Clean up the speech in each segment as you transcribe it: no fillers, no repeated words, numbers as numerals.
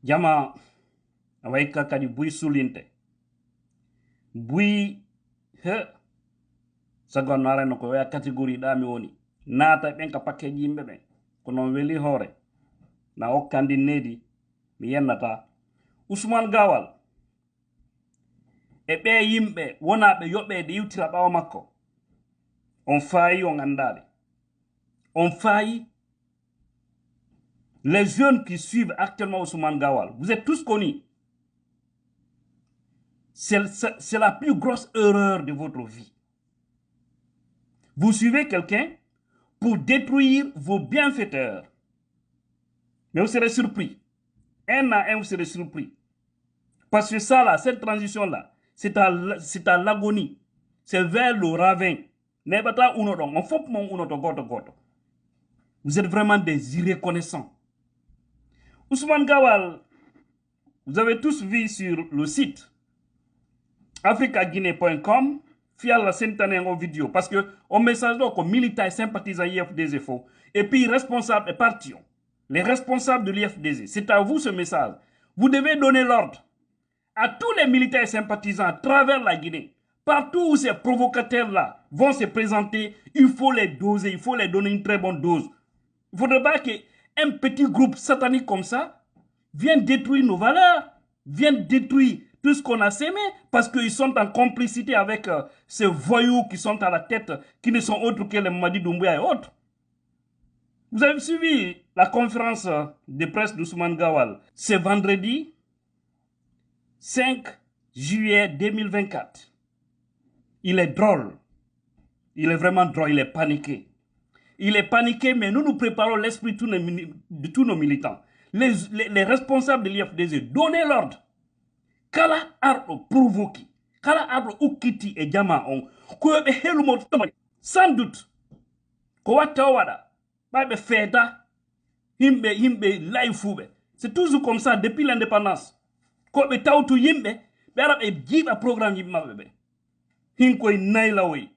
Jama awaika kadi bui sulinte. Bui he sagon nare no ko ya category dami woni. Nata ben ka pakke jimbe ben. Kono weli hore. Na okkandi nedi mi yennata Ousmane Gawal e be yimbe wona be yobbe de yutira bawo makko. On fayi on andale. On fayi. Les jeunes qui suivent actuellement Ousmane Gawal, vous êtes tous connus. C'est la plus grosse erreur de votre vie. Vous suivez quelqu'un pour détruire vos bienfaiteurs. Mais vous serez surpris. Un à un, vous serez surpris. Parce que ça, là, cette transition-là, c'est à l'agonie. C'est vers le ravin. Vous êtes vraiment des irreconnaissants. Ousmane Gawal, vous avez tous vu sur le site africaguinée.com, fial la centenaire vidéo, parce que on message comme militaires et sympathisants IFDZ faux, et puis responsables et partis, les responsables de l'IFDZ, c'est à vous ce message. Vous devez donner l'ordre à tous les militaires et sympathisants à travers la Guinée. Partout où ces provocateurs-là vont se présenter, il faut les doser, il faut les donner une très bonne dose. Il ne faudrait pas qu'un petit groupe satanique comme ça vienne détruire nos valeurs, vienne détruire tout ce qu'on a sémé, parce qu'ils sont en complicité avec ces voyous qui sont à la tête, qui ne sont autres que les Mamadi Doumbouya et autres. Vous avez suivi la conférence de presse d'Ousmane Gawal. C'est vendredi 5 juillet 2024. Il est drôle. Il est vraiment drôle, il est paniqué. Il est paniqué, mais nous nous préparons l'esprit de tous nos militants. Les responsables de l'IFDZ, donnez l'ordre. Kala ardo provoqué, kala ardo ukiti et jama on, ko be helumo sans doute, ko watta wada, ba be feta, himbe laifube. C'est toujours comme ça depuis l'indépendance. Ko be tawtu yimbe, be arab e jiba programme yimbe mabbe. Hinkoy naylawoy.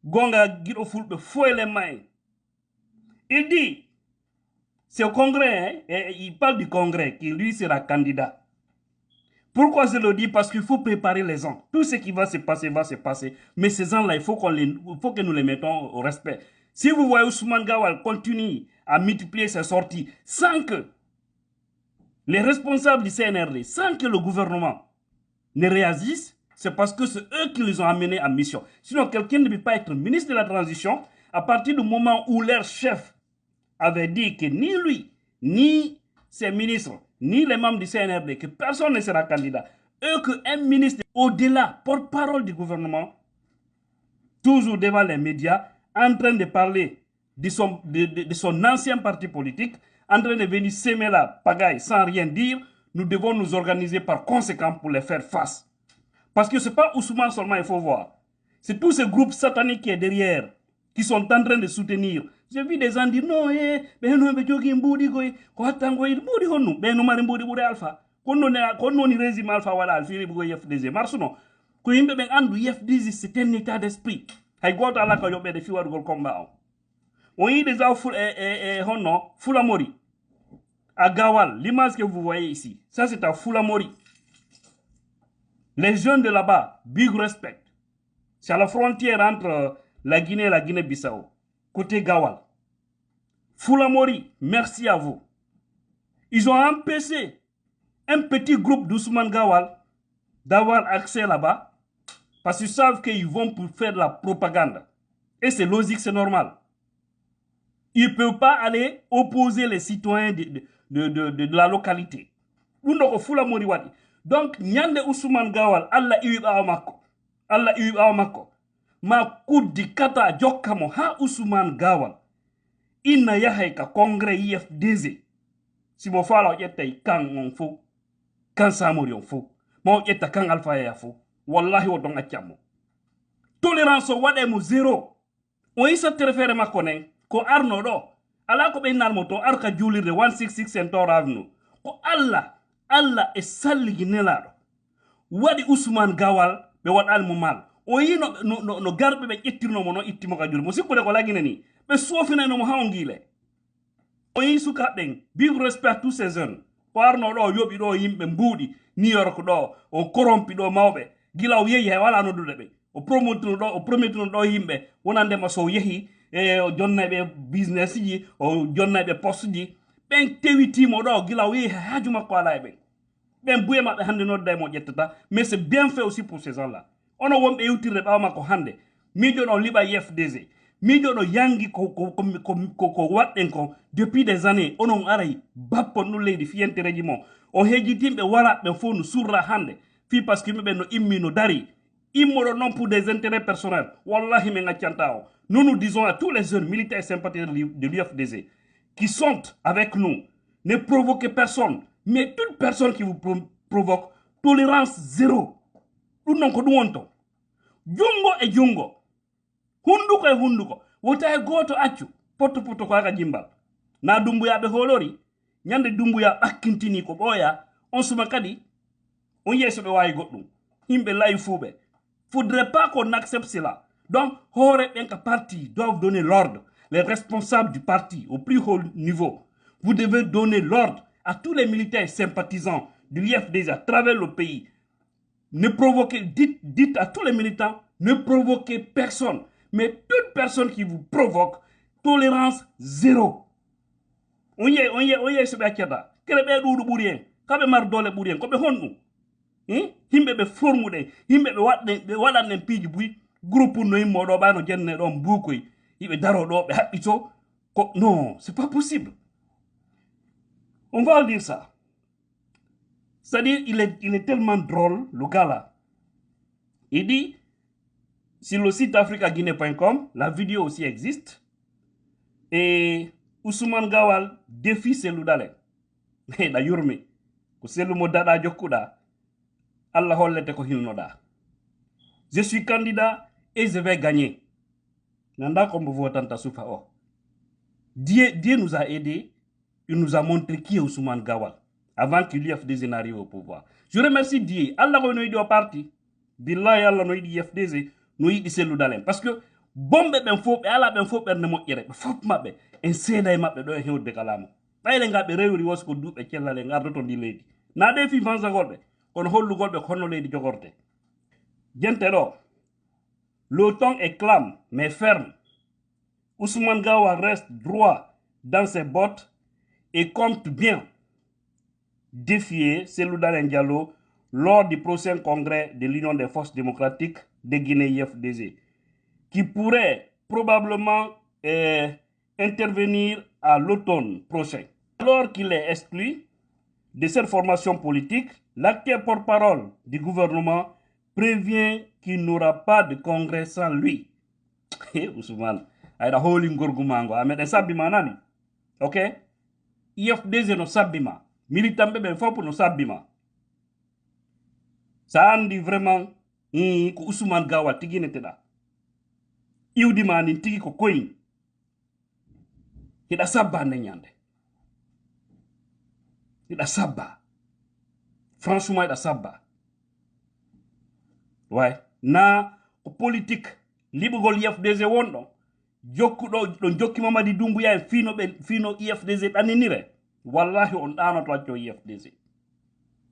Gonga gido fulbe foyle may. Il dit, c'est au congrès, hein, et il parle du congrès, qui lui sera candidat. Pourquoi je le dis? Parce qu'il faut préparer les gens. Tout ce qui va se passer, va se passer. Mais ces gens-là, il faut que nous les mettons au respect. Si vous voyez Ousmane Gawal continue à multiplier ses sorties sans que les responsables du CNRD, sans que le gouvernement ne réagisse, c'est parce que c'est eux qui les ont amenés en mission. Sinon, quelqu'un ne peut pas être ministre de la transition à partir du moment où leur chef avait dit que ni lui, ni ses ministres, ni les membres du CNRD, que personne ne sera candidat. Eux, qu'un ministre, au-delà, porte-parole du gouvernement, toujours devant les médias, en train de parler de son ancien parti politique, en train de venir s'aimer la pagaille sans rien dire, nous devons nous organiser par conséquent pour les faire face. Parce que ce n'est pas Ousmane seulement, il faut voir. C'est tous ces groupes sataniques qui est derrière, qui sont en train de soutenir. J'ai vu des gens dire non, ben non, ben jogi mbudi goy, ko hatango yi mbudi honu, ben no mari mbudi budi alpha. Kono ni régime alpha wala alfiri bugo YFDZ. Marsuno, ko yimbe ben andu YFDZ c'est un état d'esprit. Hay goto ala ko yobbe de fi wadugol combat. On y des hono Fulamori. À Gawal, l'image que vous voyez ici, ça c'est à Fulamori. Les jeunes de là-bas, big respect. C'est à la frontière entre la Guinée et la Guinée-Bissau. Côté Gawal. Fulamori, merci à vous. Ils ont empêché un petit groupe d'Ousmane Gawal d'avoir accès là-bas parce qu'ils savent qu'ils vont pour faire de la propagande. Et c'est logique, c'est normal. Ils ne peuvent pas aller opposer les citoyens de la localité. Donc, Nyande Ousmane Gawal, Allah Iwibawamako. Allah Iwibawamako. Ma kudi kata jokamo ha Ousmane Gawal. Inna yahaika congrès IFDZ. Si mo fala yetta kan on fo. Kan samori on fo. Mo yetta kan alpha ya fo. Wallahi wo don accamo. Tolérance wade mo zéro. On isa terefere makone ko arno do. Ala ko be nal moto arka julirde 166 Centaur Avenue. Ko Allah e salligi nelado. Wadi Ousmane Gawal be wadal mo mal. O yi no garbe be ettirno mo no ittimo ka juri mo sikko ko lagine ni be sofina no mo hawngile o yi suka den big respect à tous ces jeunes ko arno ɗo yoɓi ɗo yimɓe mbuuɗi New York ɗo o korompi ɗo mawɓe gila o yehi hay wala noddude ɓe o promettuno ɗo yimɓe wonandema so yehi o jonnayɓe business ji o jonnayɓe poste ji ɓen tewitimo ɗo gila o yehi haaju makko ala e ɓen ɓen buye maɓɓe hannde nodda mo ƴettata mais c'est bien fait aussi pour ces gens là ono wonɓe yewtirde ɓawa makko hannde miijo ɗo liɓa IFDG miijo ɗo yangi ko waɗɗen ko depuis des années onon aray bappon ɗum leydi fiyentereji mo o hejjitimɓe wara ɓen fof no surra hannde fi par ce que yimɓeɓe no immi no dari immoɗo non pour des intérêts personnels wallahi min accanta o nous nous disons à tous les jeunes militaires et sympathisants de l'UFDG qui sont avec nous ne provoquez personne mais toute personne qui vous provoque tolérance zéro ɗum non ko ɗum wonto jungo e jungo hunduko e hunduko wota e goto accu potto ko aga jimbal na dumbuyaɓe holori ñande dumbuya ɓakkintini ko ɓooya on suma kadi on yeeso ɓe wawi goɗɗum yimɓe layi fuuɓe faudrait pas qu'on accepte cela donc hoore ɓen ka parti doivent donner l'ordre les responsables du parti au plus haut niveau vous devez donner l'ordre à tous les militaires sympathisants de l'IFDG à travers le pays ne provoquez dites à tous les militants ne provoquez personne mais toute personne qui vous provoque tolérance zéro on ye so ɓe accata kere ɓe ɗuɗu ɓuuri en kaɓe mar dole ɓuuri en koɓe hon ɗum himɓe ɓe formuɗen himɓe ɓe waɗanɗen piiji buy groupe no yimmoɗo ɓano jenne ɗon mbukoy yiɓe daro ɗo ɓe haɓɓito ko non c'est pas possible on va dire ça c'est-à-dire il est tellement drôle le gars là il dit sur le site africaguinée.com la vidéo aussi existe et Ousmane Gawal défie Cellou Dalein ɗa yurmi ko Cellou mo daɗa jokkuɗa Allah hollete ko hilnoɗa je suis candidat et je vais gagner nanda ko mbo votanta sufa o Dieu nous a aidés il nous a montré qui est Ousmane Gawal avant que l'UFDG n'arrive au pouvoir je remercie Dieu Allah ko no yiɗi o parti billahi Allah no yiɗi UFDG no yiɗi Cellou Dalein par ce que bombe ɓen fof ɓe ala ɓen fof ɓernde moƴƴere ɓe fof maɓɓe en seeda e maɓɓe ɗo e hewde kalama ɓayde nga ɓe rewri wosi ko duuɓe cellale gardoto ndi leydi na ɗe fi fansagolɓe kono hollugolɓe ko honno leydi jogorte jente ɗo le ton est calme mais ferme Ousmane Gawal reste droit dans ses bottes et compte bien défier Cellou Dalein Diallo lors du prochain congrès de l'Union des forces démocratiques de Guinée IFDG qui pourrait probablement intervenir à l'automne prochain. Alors qu'il est exclu de cette formation politique, l'actuel porte-parole du gouvernement prévient qu'il n'aura pas de congrès sans lui. Ousmane, ayda holi ngorgumango ameden sabbima nani. OK? IFDG no sabbima. Militant ɓe fof no sabbima. Ça andi vraiment ko Ousmane Gawal tigineteɗa. Iwdima nin tigi ko koyin. Hiɗa sabba nde ñande. Hiɗa sabba. Franchement hiɗa sabba. Ouais. Na ko politique liɓugol IFDG wonɗo. Jokkuɗo ɗo jokki Mamadi Doumbouya en fino IFDG ɗaninire. Wallahi on ɗanoto acco IFDG.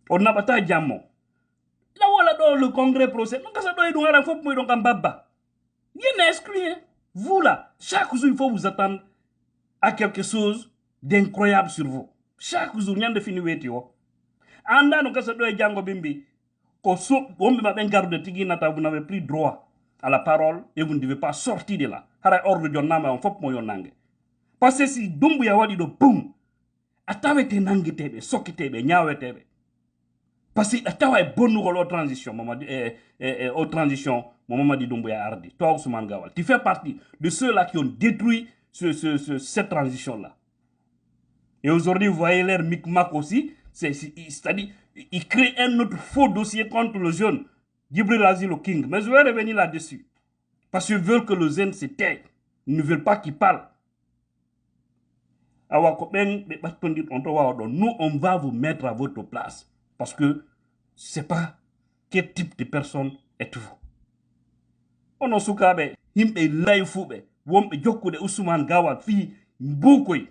On naɓata jammo. La wala ɗo le congrès procès. Non kasa ɗo e ɗum ara fof moy ɗon kam babba. Rien n'est exclu. Hein? Vous là, chaque jour il faut vous attendre à quelque chose d'incroyable sur vous. Chaque jour, ñande fini weti o. Anda no kasa ɗo e jango bimbi. Ko wombe ma ben garde tigi nata vous n'avez plus droit à la parole et vous ne devez pas sortir de là. Hara ordre jonnama on fop mo yonnange. Parce que si Doumbouya waɗi ɗo boum, a tawete nangueteɓe, sokketeɓe, ñaweteɓe. Parce que a tawa e bonnugol aux transition, aux transitions, Mamadi Doumbouya ardi. Toi, Ousmane Gawal, tu fais partie de ceux-là qui ont détruit cette transition-là. Et aujourd'hui, vous voyez leur micmac aussi, c'est-à-dire, ils créent un autre faux dossier contre le jeune Djibril Azil King. Mais je vais revenir là-dessus. Parce qu'ils veulent que le jeune se tait. Ils ne veulent pas qu'il parle. Nous, on va vous mettre à votre place. Parce que je ne sais pas quel type de personne êtes-vous. On a soukabe, himbe lay fube, wombe jokkude Ousmane Gawal fi mbukoy.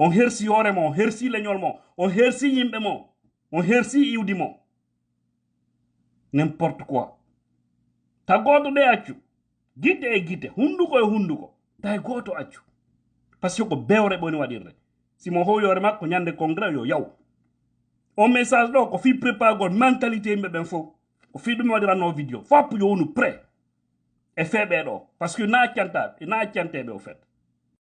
on hersi hore mo, on hersi leñol mo, on hersi yimbe mo, on hersi iwdi mo. N'importe quoi. Ta goto de accu. Gite e gite, hunduko e hunduko. Ta goto accu. Parce que ko bewre boni wadirre. Si mo hoyore makko nyande congrès yo yaw. On message do ko fi prépare god mentalité yimbe ben fo. Ko fi dum wadira no video. Fop yo wonu prêt. E febe do parce que na tianta, na tiante be au fait.